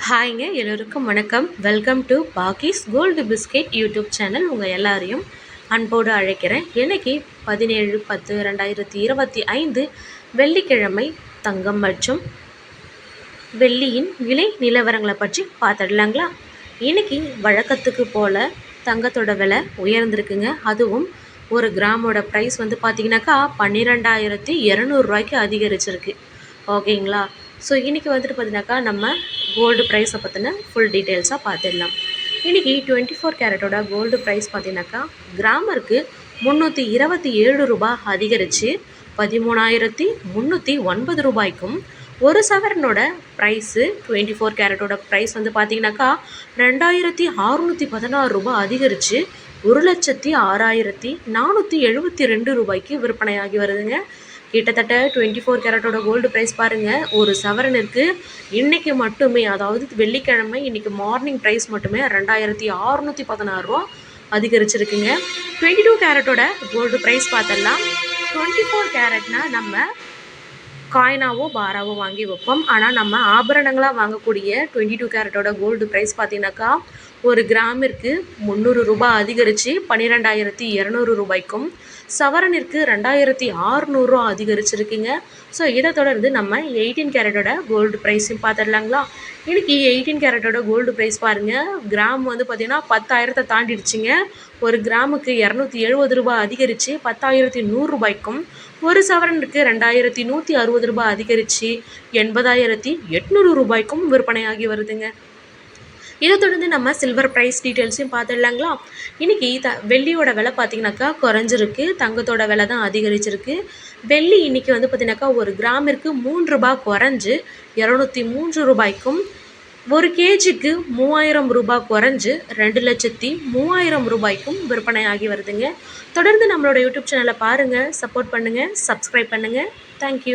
ஹாய்ங்க எல்லோருக்கும் வணக்கம். Welcome to பாக்கிஸ் கோல்டு பிஸ்கெட் யூடியூப் சேனல். உங்கள் எல்லாரையும் அன்போடு அழைக்கிறேன். இன்னைக்கு 17/10/2025 வெள்ளிக்கிழமை தங்கம் மற்றும் வெள்ளியின் விலை நிலவரங்களை பற்றி பார்த்துடலாங்களா? இன்னைக்கு வழக்கத்துக்கு போல் தங்கத்தோட விலை உயர்ந்திருக்குங்க. அதுவும் ஒரு கிராமோட ப்ரைஸ் வந்து பார்த்திங்கனாக்கா 12,200 ரூபாய்க்கு அதிகரிச்சிருக்கு. ஓகேங்களா? ஸோ இன்றைக்கி வந்துட்டு பார்த்தீங்கன்னாக்கா நம்ம கோல்டு ப்ரைஸை பற்றின ஃபுல் டீட்டெயில்ஸாக பார்த்துடலாம். இன்றைக்கி 24 கேரட்டோட கோல்டு ப்ரைஸ் பார்த்திங்கனாக்கா கிராமருக்கு 327 ரூபாய் அதிகரித்து 13,309 ரூபாய்க்கும், ஒரு சவரனோட ப்ரைஸு 24 கேரட்டோட ப்ரைஸ் வந்து பார்த்திங்கனாக்கா 2,616 ரூபாய் அதிகரித்து 1,06,472 ரூபாய்க்கு விற்பனையாகி வருதுங்க. கிட்டத்தட்ட 24 கேரட்டோட கோல்டு ப்ரைஸ் பாருங்கள், ஒரு சவரனுக்கு இன்றைக்கி மட்டுமே, அதாவது வெள்ளிக்கிழமை இன்றைக்கி மார்னிங் ப்ரைஸ் மட்டுமே 2,616 ரூபா அதிகரிச்சிருக்குங்க. 22 கேரட்டோட கோல்டு ப்ரைஸ் பார்த்தலாம். 24 கேரட்னா நம்ம காயினாவோ பாராவோ வாங்கி வைப்போம். ஆனால் நம்ம ஆபரணங்களாக வாங்கக்கூடிய 22 கேரட்டோட கோல்டு ப்ரைஸ் பார்த்தீங்கன்னாக்கா ஒரு கிராமிற்கு 300 ரூபாய் அதிகரித்து 12,200 ரூபாய்க்கும், சவரனிற்கு 2,600 ரூபா அதிகரிச்சிருக்குங்க. ஸோ இதை தொடர்ந்து நம்ம 18 கேரட்டோட கோல்டு ப்ரைஸையும் பார்த்துடலாங்களா? இன்றைக்கி 18 கேரட்டோட கோல்டு ப்ரைஸ் பாருங்கள், கிராம் வந்து பார்த்திங்கன்னா 10,000 தாண்டிடுச்சிங்க. ஒரு கிராமுக்கு 270 ரூபாய் அதிகரித்து 10,100 ரூபாய்க்கும், ஒரு சவரனுக்கு 2,160 ரூபாய் அதிகரித்து 80,800 ரூபாய்க்கும் விற்பனையாகி வருதுங்க. இதை தொடர்ந்து நம்ம சில்வர் ப்ரைஸ் டீட்டெயில்ஸையும் பார்த்துடலாங்களா? இன்றைக்கி வெள்ளியோட விலை பார்த்திங்கனாக்கா குறைஞ்சிருக்கு, தங்கத்தோட விலை தான் அதிகரிச்சிருக்கு. வெள்ளி இன்றைக்கி வந்து பார்த்திங்கனாக்கா ஒரு கிராமிற்கு 3 ரூபாய் குறைஞ்சு 203 ரூபாய்க்கும், ஒரு கேஜிக்கு 3,000 ரூபாய் குறைஞ்சு 2,03,000 ரூபாய்க்கும் விற்பனையாகி வருதுங்க. தொடர்ந்து நம்மளோட யூடியூப் சேனலை பாருங்கள், சப்போர்ட் பண்ணுங்கள், சப்ஸ்கிரைப் பண்ணுங்கள். தேங்க்யூ.